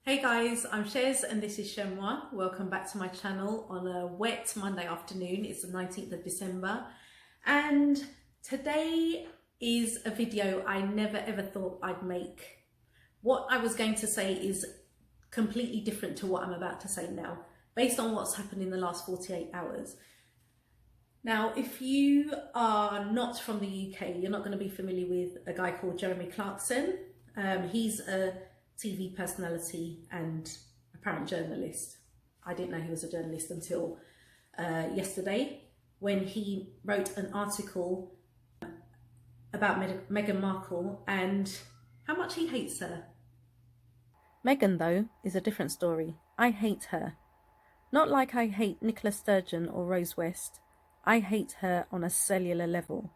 Hey guys, I'm Chez and this is Chez M0i. Welcome back to my channel on a wet Monday afternoon. It's the 19th of December and today is a video I never ever thought I'd make. What I was going to say is completely different to what I'm about to say now, based on what's happened in the last 48 hours. Now, if you are not from the UK, you're not going to be familiar with a guy called Jeremy Clarkson. He's a TV personality and apparent journalist. I didn't know he was a journalist until yesterday, when he wrote an article about Meghan Markle and how much he hates her. Meghan, though, is a different story. I hate her. Not like I hate Nicola Sturgeon or Rose West. I hate her on a cellular level.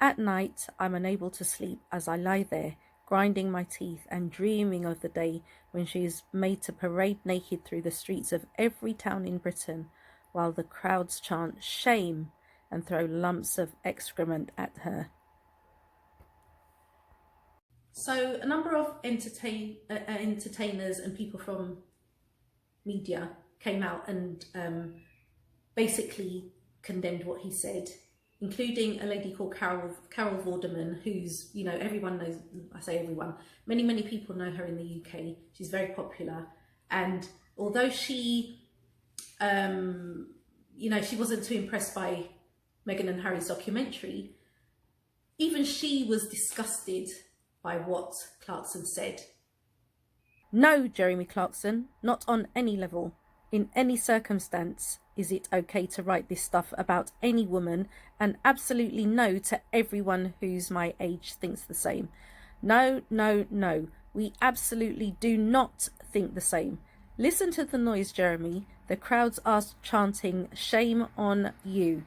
At night, I'm unable to sleep as I lie there, grinding my teeth and dreaming of the day when she is made to parade naked through the streets of every town in Britain, while the crowds chant "shame" and throw lumps of excrement at her. So a number of entertainers and people from media came out and basically condemned what he said, including a lady called Carol Vorderman, who's, you know, everyone knows, I say everyone, many people know her in the UK. She's very popular. And although she, you know, she wasn't too impressed by Meghan and Harry's documentary, even she was disgusted by what Clarkson said. No, Jeremy Clarkson, not on any level. In any circumstance is it okay to write this stuff about any woman, and absolutely no to everyone who's my age thinks the same. No, no, no. We absolutely do not think the same. Listen to the noise, Jeremy. The crowds are chanting "shame on you."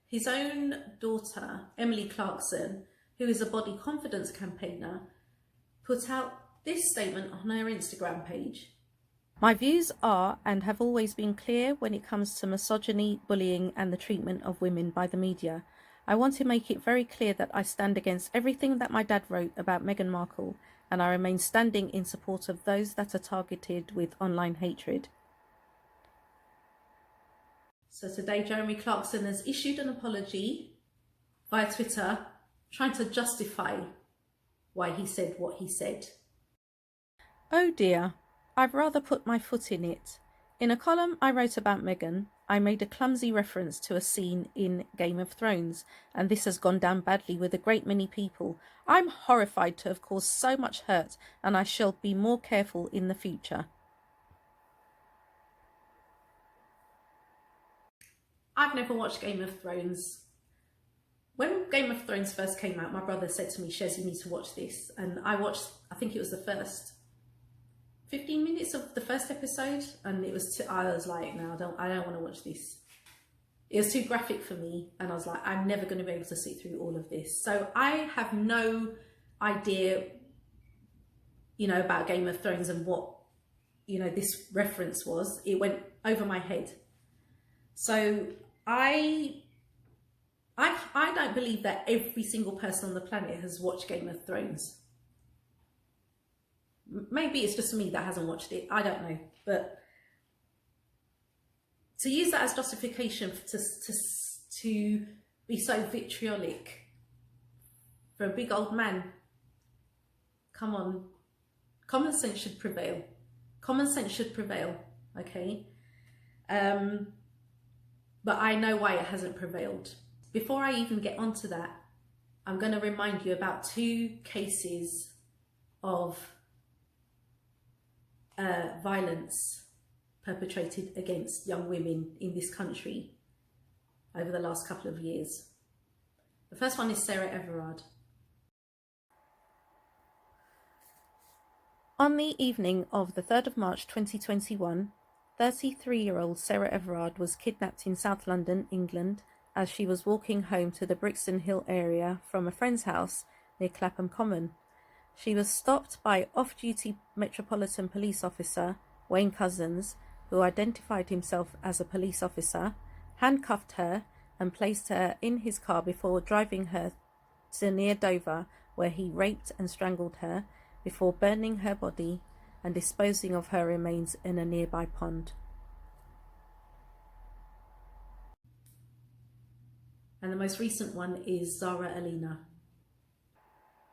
His own daughter, Emily Clarkson, who is a body confidence campaigner, put out this statement on her Instagram page. My views are and have always been clear when it comes to misogyny, bullying and the treatment of women by the media. I want to make it very clear that I stand against everything that my dad wrote about Meghan Markle, and I remain standing in support of those that are targeted with online hatred. So today Jeremy Clarkson has issued an apology via Twitter, trying to justify why he said what he said. Oh dear. I've rather put my foot in it. In a column I wrote about Meghan, I made a clumsy reference to a scene in Game of Thrones, and this has gone down badly with a great many people. I'm horrified to have caused so much hurt, and I shall be more careful in the future. I've never watched Game of Thrones. When Game of Thrones first came out, my brother said to me, "Chez, you need to watch this." And I watched, I think it was the first 15 minutes of the first episode, and it was I was like, no, I don't want to watch this. It was too graphic for me, and I was like, I'm never going to be able to sit through all of this. So I have no idea, you know, about Game of Thrones and what, you know, this reference was. It went over my head. So I don't believe that every single person on the planet has watched Game of Thrones. Maybe it's just me that hasn't watched it. I don't know. But to use that as justification to be so vitriolic for a big old man, come on. Common sense should prevail. Common sense should prevail, okay? But I know why it hasn't prevailed. Before I even get onto that, I'm going to remind you about two cases of violence perpetrated against young women in this country over the last couple of years. The first one is Sarah Everard. On the evening of the 3rd of March 2021, 33-year-old Sarah Everard was kidnapped in South London, England, as she was walking home to the Brixton Hill area from a friend's house near Clapham Common. She was stopped by off-duty Metropolitan Police Officer Wayne Cousins, who identified himself as a police officer, handcuffed her and placed her in his car before driving her to near Dover, where he raped and strangled her before burning her body and disposing of her remains in a nearby pond. And the most recent one is Zara Alina.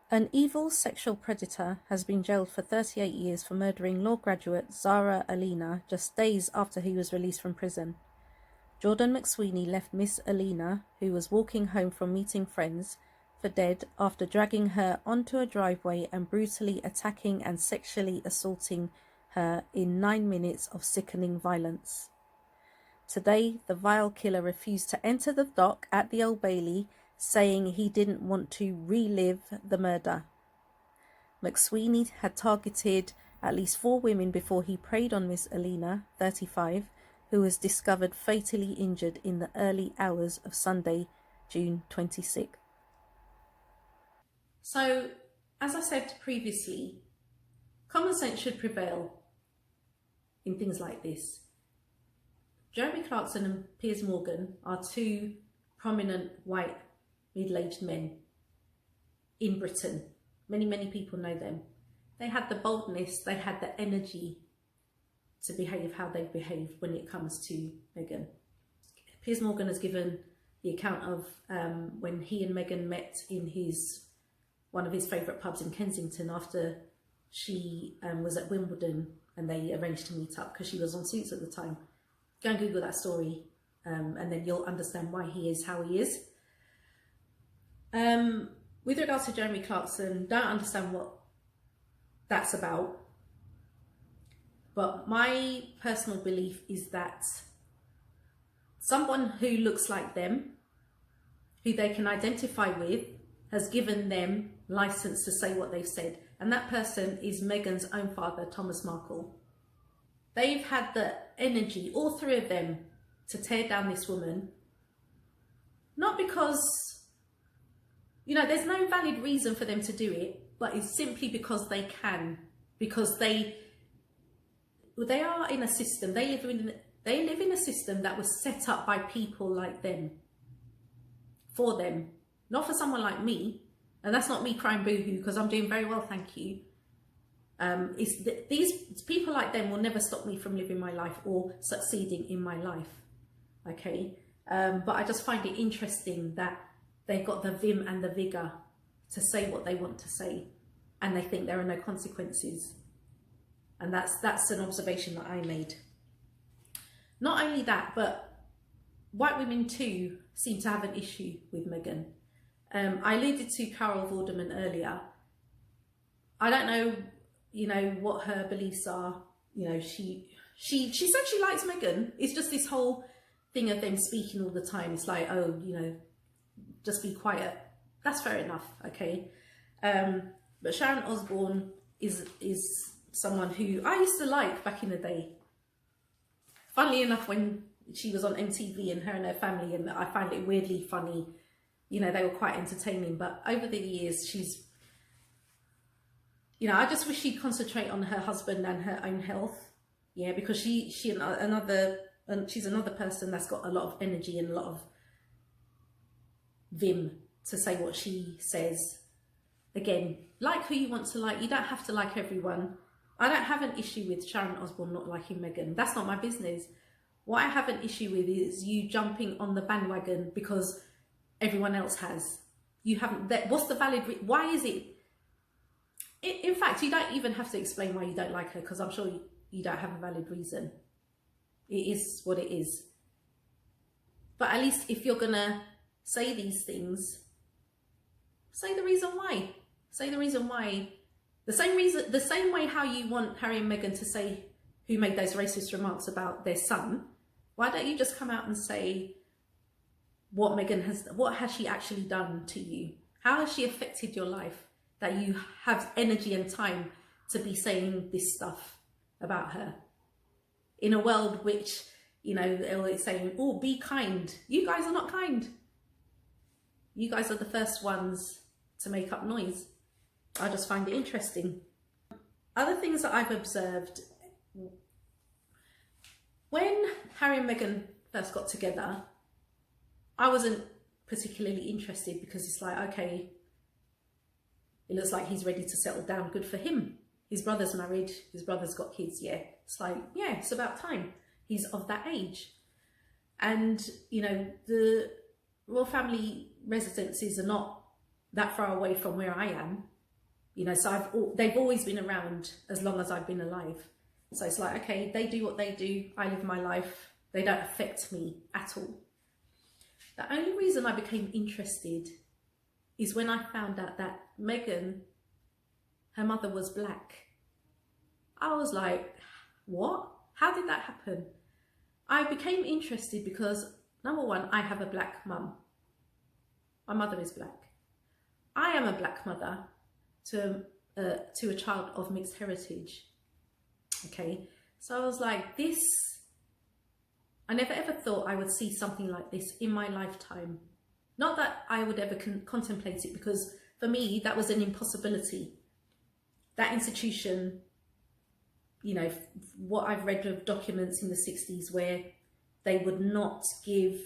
An evil sexual predator has been jailed for 38 years for murdering law graduate Zara Alina just days after he was released from prison. Jordan McSweeney left Miss Alina, who was walking home from meeting friends, for dead after dragging her onto a driveway and brutally attacking and sexually assaulting her in 9 minutes of sickening violence. Today, the vile killer refused to enter the dock at the Old Bailey, saying he didn't want to relive the murder. McSweeney had targeted at least 4 women before he preyed on Miss Alina, 35, who was discovered fatally injured in the early hours of Sunday, June 26th. So, as I said previously, common sense should prevail in things like this. Jeremy Clarkson and Piers Morgan are 2 prominent white middle-aged men in Britain. Many people know them. They had the boldness, they had the energy to behave how they behaved when it comes to Meghan. Piers Morgan has given the account of when he and Meghan met in one of his favourite pubs in Kensington after she was at Wimbledon, and they arranged to meet up because she was on Suits at the time. Go and Google that story and then you'll understand why he is how he is. With regards to Jeremy Clarkson, don't understand what that's about. But my personal belief is that someone who looks like them, who they can identify with, has given them license to say what they've said. And that person is Meghan's own father, Thomas Markle. They've had the energy, all 3 of them, to tear down this woman. Not because, there's no valid reason for them to do it, but it's simply because they can. Because they are in a system, they live in a system that was set up by people like them. For them. Not for someone like me. And that's not me crying boohoo, because I'm doing very well, thank you. These people like them will never stop me from living my life or succeeding in my life. Okay? But I just find it interesting that they've got the vim and the vigour to say what they want to say, and they think there are no consequences. And that's an observation that I made. Not only that, but white women too seem to have an issue with Meghan. I alluded to Carol Vorderman earlier. I don't know, what her beliefs are. She said she likes Meghan. It's just this whole thing of them speaking all the time. It's like, oh, just be quiet. That's fair enough, okay. But Sharon Osbourne is someone who I used to like back in the day. Funnily enough, when she was on MTV and her family, and I find it weirdly funny. They were quite entertaining, but over the years, she's, I just wish she'd concentrate on her husband and her own health. Yeah, because she's another person that's got a lot of energy and a lot of vim to say what she says. Again, like who you want to like. You don't have to like everyone. I don't have an issue with Sharon Osbourne not liking Meghan. That's not my business. What I have an issue with is you jumping on the bandwagon because everyone else has. You haven't. What's the valid? Why is it? In fact, you don't even have to explain why you don't like her, because I'm sure you don't have a valid reason. It is what it is. But at least if you're gonna say these things, say the reason why. Say the reason why The same way how you want Harry and Meghan to say who made those racist remarks about their son, why don't you just come out and say what has she actually done to you? How has she affected your life that you have energy and time to be saying this stuff about her? In a world which, you know, they're always saying, oh, be kind. You guys are not kind. You guys are the first ones to make up noise. I just find it interesting. Other things that I've observed, when Harry and Meghan first got together, I wasn't particularly interested because it's like, okay, it looks like he's ready to settle down. Good for him. His brother's married, his brother's got kids, yeah. It's like, yeah, it's about time. He's of that age. And, you know, the royal family residences are not that far away from where I am. You know, so they've always been around as long as I've been alive. So it's like, okay, they do what they do. I live my life. They don't affect me at all. The only reason I became interested is when I found out that Meghan, her mother was black. I was like, what? How did that happen? I became interested because, number one, I have a black mum. My mother is black. I am a black mother to a child of mixed heritage. Okay, so I was like, this, I never ever thought I would see something like this in my lifetime. Not that I would ever contemplate it, because for me, that was an impossibility. That institution, you know, what I've read of documents in the 60s where they would not give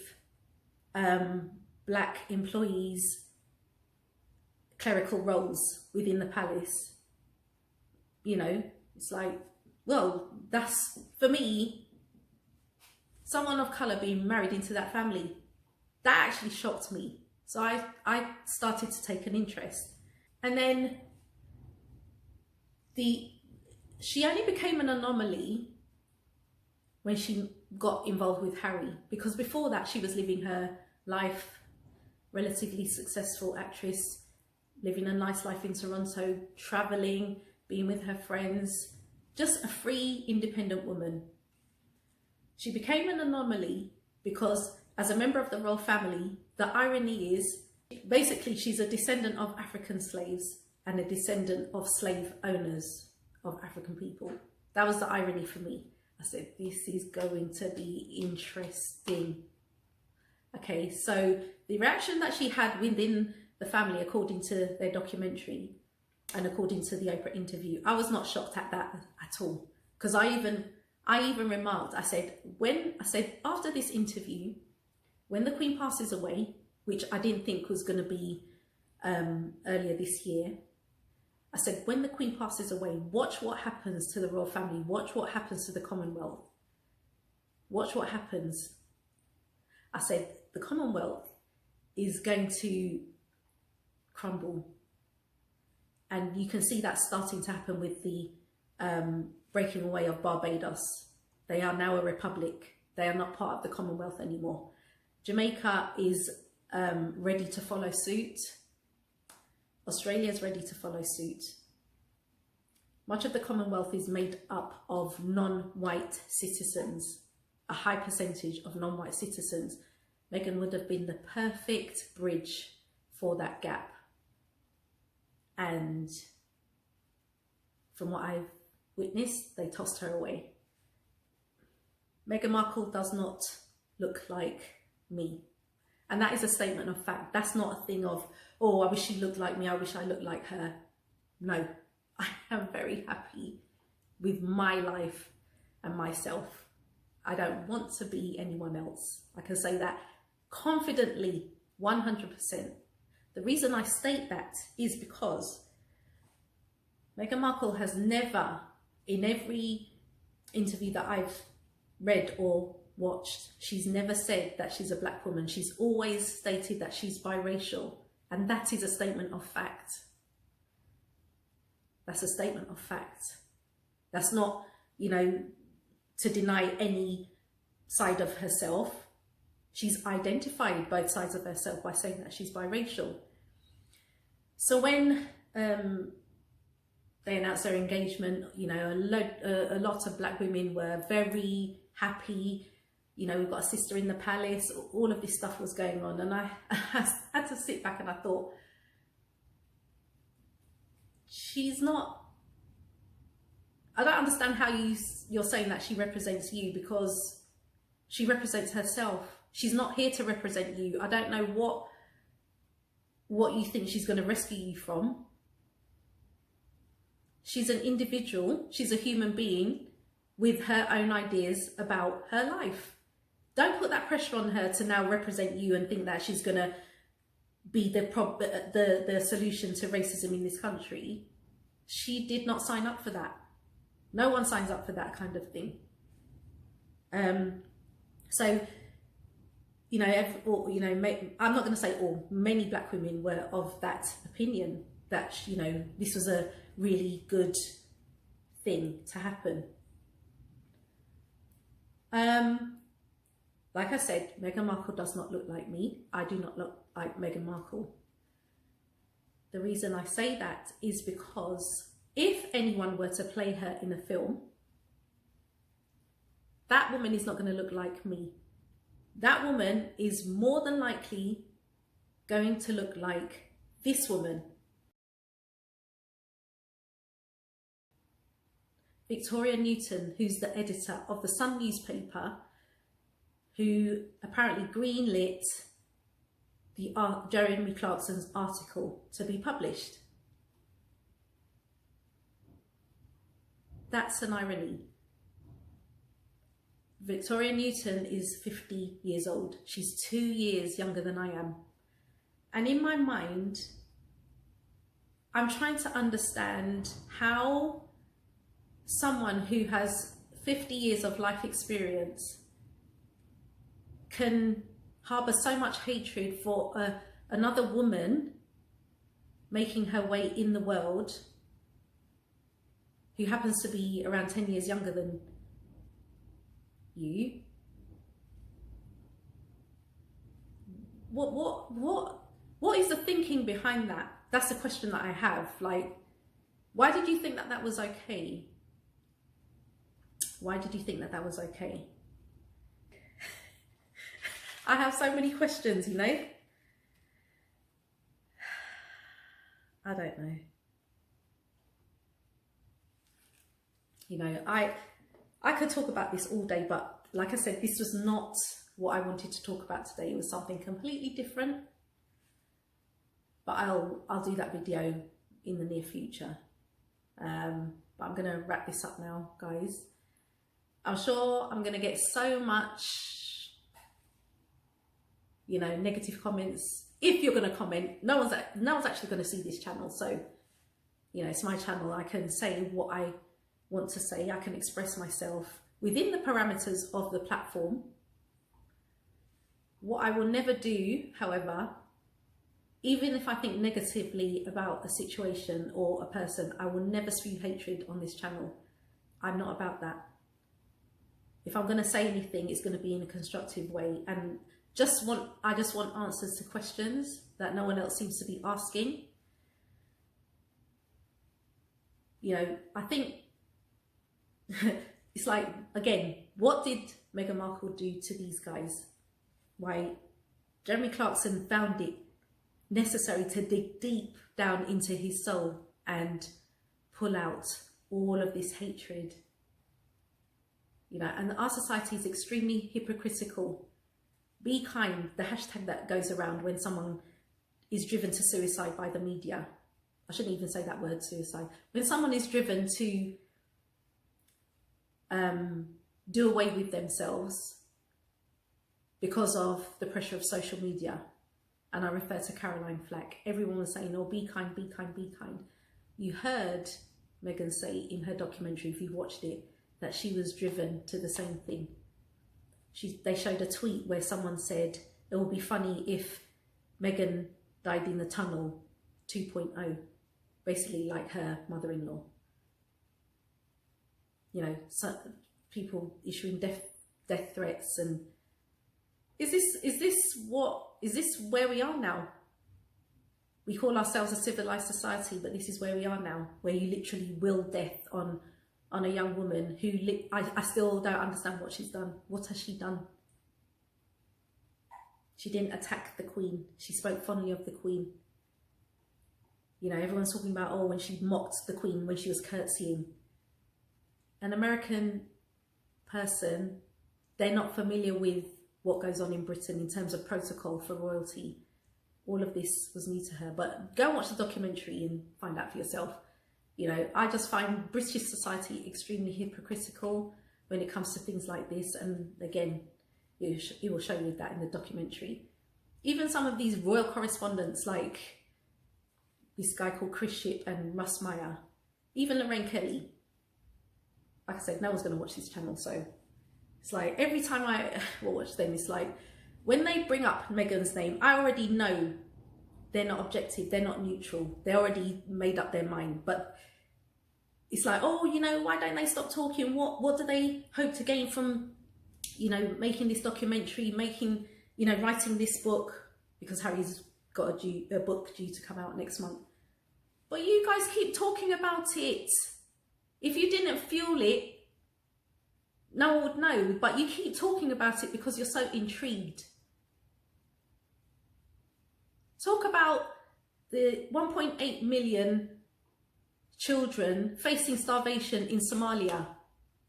black employees clerical roles within the palace. You know, it's like, well, that's, for me, someone of colour being married into that family, that actually shocked me. So I started to take an interest. And then she only became an anomaly when she got involved with Harry, because before that she was living her life, relatively successful actress, living a nice life in Toronto, travelling, being with her friends, just a free, independent woman. She became an anomaly because as a member of the royal family, the irony is, basically she's a descendant of African slaves and a descendant of slave owners of African people. That was the irony for me. I said, this is going to be interesting. Okay, so the reaction that she had within the family, according to their documentary and according to the Oprah interview, I was not shocked at that at all. Because I even remarked, I said, after this interview, when the Queen passes away, which I didn't think was going to be earlier this year, I said, when the Queen passes away, watch what happens to the royal family. Watch what happens to the Commonwealth. Watch what happens. I said, the Commonwealth is going to crumble. And you can see that starting to happen with the breaking away of Barbados. They are now a republic. They are not part of the Commonwealth anymore. Jamaica is ready to follow suit. Australia is ready to follow suit. Much of the Commonwealth is made up of non-white citizens, a high percentage of non-white citizens. Meghan would have been the perfect bridge for that gap. And from what I've witnessed, they tossed her away. Meghan Markle does not look like me. And that is a statement of fact. That's not a thing of, oh, I wish she looked like me, I wish I looked like her. No, I am very happy with my life and myself. I don't want to be anyone else. I can say that confidently, 100%. The reason I state that is because Meghan Markle has never, in every interview that I've read or watched, she's never said that she's a black woman. She's always stated that she's biracial, and that is a statement of fact. That's a statement of fact. That's not, you know, to deny any side of herself. She's identified both sides of herself by saying that she's biracial. So when they announced their engagement, you know, a lot of black women were very happy. You know, we've got a sister in the palace, all of this stuff was going on. And I had to sit back and I thought, she's not, I don't understand how you're saying that she represents you, because she represents herself. She's not here to represent you. I don't know what you think she's going to rescue you from. She's an individual. She's a human being with her own ideas about her life. Don't put that pressure on her to now represent you and think that she's going to be the solution to racism in this country. She did not sign up for that. No one signs up for that kind of thing. So, you know, I'm not going to say all, many black women were of that opinion, that, you know, this was a really good thing to happen. Like I said, Meghan Markle does not look like me. I do not look like Meghan Markle. The reason I say that is because if anyone were to play her in a film, that woman is not going to look like me. That woman is more than likely going to look like this woman. Victoria Newton, who's the editor of the Sun newspaper, who apparently greenlit Jeremy Clarkson's article to be published. That's an irony. Victoria Newton is 50 years old. She's 2 years younger than I am. And in my mind, I'm trying to understand how someone who has 50 years of life experience can harbour so much hatred for another woman making her way in the world, who happens to be around 10 years younger than you. What is the thinking behind that? That's the question that I have. Like, why did you think that that was okay? Why did you think that that was okay? I have so many questions, you know. I don't know. You know, I could talk about this all day, but like I said, this was not what I wanted to talk about today. It was something completely different. But I'll do that video in the near future. But I'm going to wrap this up now, guys. I'm sure I'm going to get so much, you know, negative comments. If you're going to comment, no one's actually going to see this channel. So, you know, it's my channel. I can say what I want to say. I can express myself within the parameters of the platform. What I will never do, however, even if I think negatively about a situation or a person, I will never spew hatred on this channel. I'm not about that. If I'm going to say anything, it's going to be in a constructive way, and I just want answers to questions that no one else seems to be asking. You know, I think it's like, again, what did Meghan Markle do to these guys? Why, Jeremy Clarkson found it necessary to dig deep down into his soul and pull out all of this hatred. You know, and our society is extremely hypocritical. Be kind, the hashtag that goes around when someone is driven to suicide by the media. I shouldn't even say that word, suicide. When someone is driven to do away with themselves because of the pressure of social media. And I refer to Caroline Flack. Everyone was saying, oh, be kind, be kind, be kind. You heard Meghan say in her documentary, if you've watched it, that she was driven to the same thing. They showed a tweet where someone said, it would be funny if Meghan died in the tunnel 2.0, basically like her mother-in-law. You know, so people issuing death threats, and is this where we are now? We call ourselves a civilized society, but this is where we are now, where you literally will death on a young woman who, I still don't understand what she's done. What has she done? She didn't attack the Queen. She spoke fondly of the Queen. You know, everyone's talking about, oh, when she mocked the Queen when she was curtsying. An American person, they're not familiar with what goes on in Britain in terms of protocol for royalty. All of this was new to her. But go and watch the documentary and find out for yourself. You know, I just find British society extremely hypocritical when it comes to things like this. And again, it will show you that in the documentary. Even some of these royal correspondents, like this guy called Chris Ship and Russ Meyer, even Lorraine Kelly. Like I said, no one's going to watch this channel, so it's like every time I watch them, it's like when they bring up Meghan's name, I already know they're not objective, they're not neutral, they already made up their mind. But it's like, oh, you know, why don't they stop talking? What do they hope to gain from, you know, making this documentary, making, you know, writing this book? Because Harry's got a book due to come out next month. But you guys keep talking about it. If you didn't feel it, no one would know, but you keep talking about it because you're so intrigued. Talk about the 1.8 million children facing starvation in Somalia.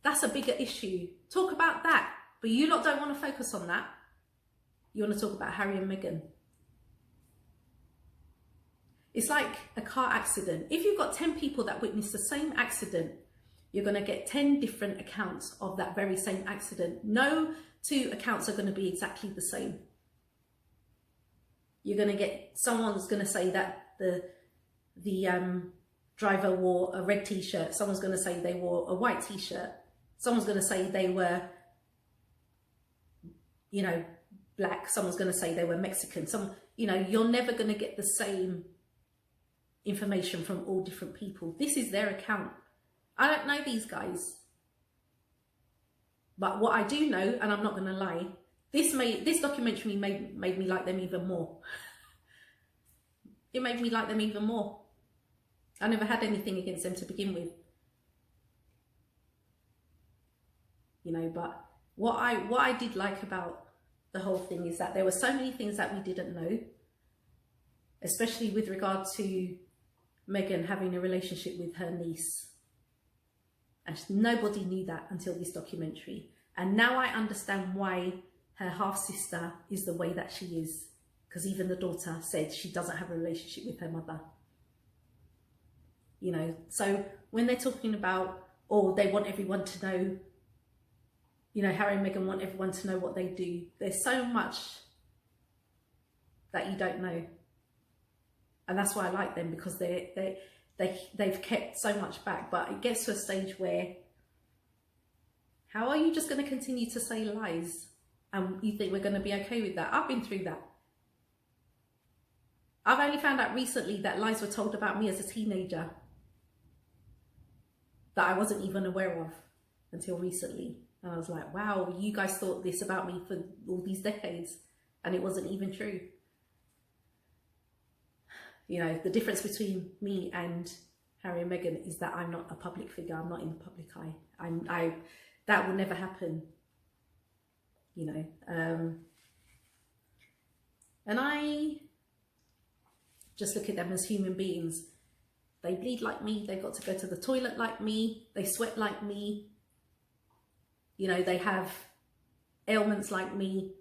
That's a bigger issue. Talk about that. But you lot don't want to focus on that. You want to talk about Harry and Meghan. It's like a car accident. If you've got 10 people that witness the same accident, you're going to get 10 different accounts of that very same accident. No two accounts are going to be exactly the same. You're going to get, someone's going to say that the driver wore a red t-shirt. Someone's going to say they wore a white t-shirt. Someone's going to say they were, you know, black. Someone's going to say they were Mexican. You know, you're never going to get the same information from all different people. This is their account. I don't know these guys, but what I do know, and I'm not going to lie, this documentary made me like them even more. It made me like them even more. I never had anything against them to begin with, you know. But what I did like about the whole thing is that there were so many things that we didn't know, especially with regard to Meghan having a relationship with her niece. And nobody knew that until this documentary. And now I understand why her half-sister is the way that she is. Because even the daughter said she doesn't have a relationship with her mother. You know, so when they're talking about, oh, they want everyone to know, you know, Harry and Meghan want everyone to know what they do. There's so much that you don't know. And that's why I like them, because they've kept so much back. But it gets to a stage where, how are you just going to continue to say lies? And you think we're going to be okay with that? I've been through that. I've only found out recently that lies were told about me as a teenager that I wasn't even aware of until recently. And I was like, wow, you guys thought this about me for all these decades, and it wasn't even true. You know, the difference between me and Harry and Meghan is that I'm not a public figure. I'm not in the public eye. That will never happen. You know, and I just look at them as human beings. They bleed like me. They've got to go to the toilet like me. They sweat like me. You know, they have ailments like me.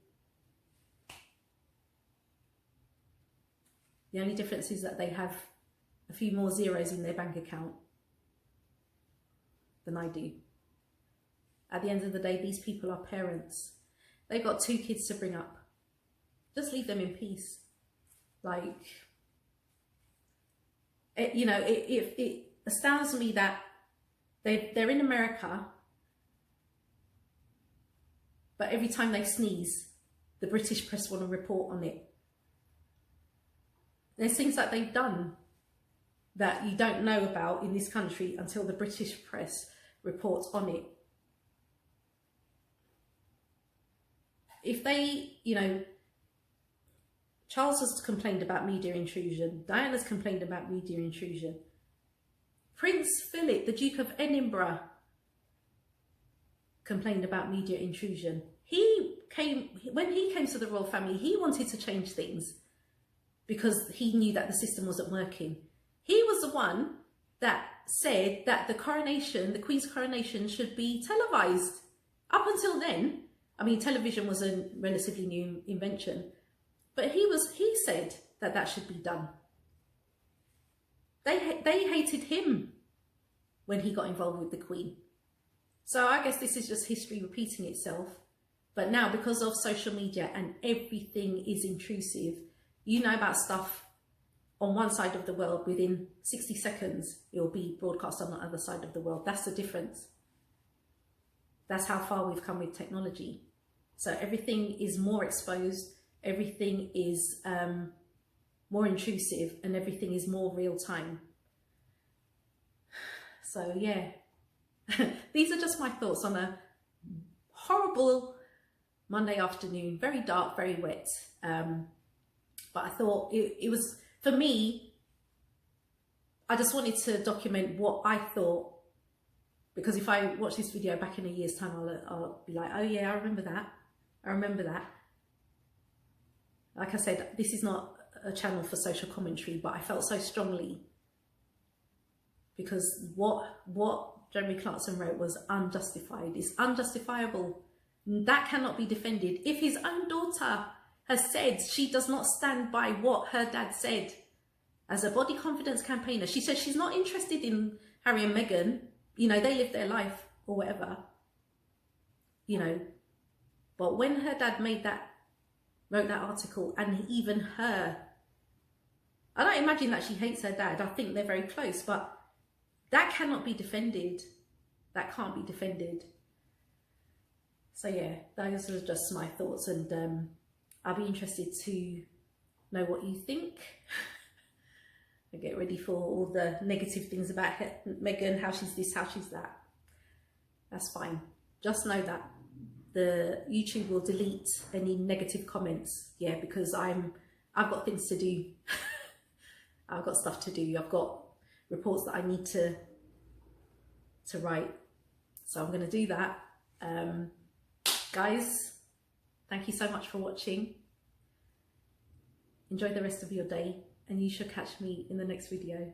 The only difference is that they have a few more zeros in their bank account than I do. At the end of the day, these people are parents. They've got 2 kids to bring up. Just leave them in peace. Like, you know, it astounds me that they're in America, but every time they sneeze, the British press want to report on it. There's things that they've done that you don't know about in this country until the British press reports on it. If they, you know, Charles has complained about media intrusion. Diana's complained about media intrusion. Prince Philip, the Duke of Edinburgh, complained about media intrusion. When he came to the royal family, he wanted to change things because he knew that the system wasn't working. He was the one that said that the coronation, the Queen's coronation, should be televised. Up until then, I mean, television was a relatively new invention, but he said that that should be done. They hated him when he got involved with the Queen. So I guess this is just history repeating itself. But now, because of social media and everything is intrusive, you know about stuff on one side of the world, within 60 seconds, it will be broadcast on the other side of the world. That's the difference. That's how far we've come with technology. So everything is more exposed, everything is more intrusive, and everything is more real time. So yeah, these are just my thoughts on a horrible Monday afternoon, very dark, very wet. But I thought it was, for me, I just wanted to document what I thought, because if I watch this video back in a year's time, I'll be like, oh yeah, I remember that. I remember that. Like I said, this is not a channel for social commentary, but I felt so strongly because what Jeremy Clarkson wrote was unjustified. It's unjustifiable. That cannot be defended. If his own daughter has said she does not stand by what her dad said as a body confidence campaigner, she said she's not interested in Harry and Meghan, you know, they live their life or whatever, you know, but when her dad wrote that article, and even her, I don't imagine that she hates her dad, I think they're very close, but that cannot be defended. That can't be defended. So yeah, those are just my thoughts, and I'll be interested to know what you think. I get ready for all the negative things about Meghan, how she's this, how she's that. That's fine. Just know that the YouTube will delete any negative comments. Yeah, because I've got things to do. I've got stuff to do. I've got reports that I need to write. So I'm going to do that. Guys, thank you so much for watching. Enjoy the rest of your day, and you should catch me in the next video.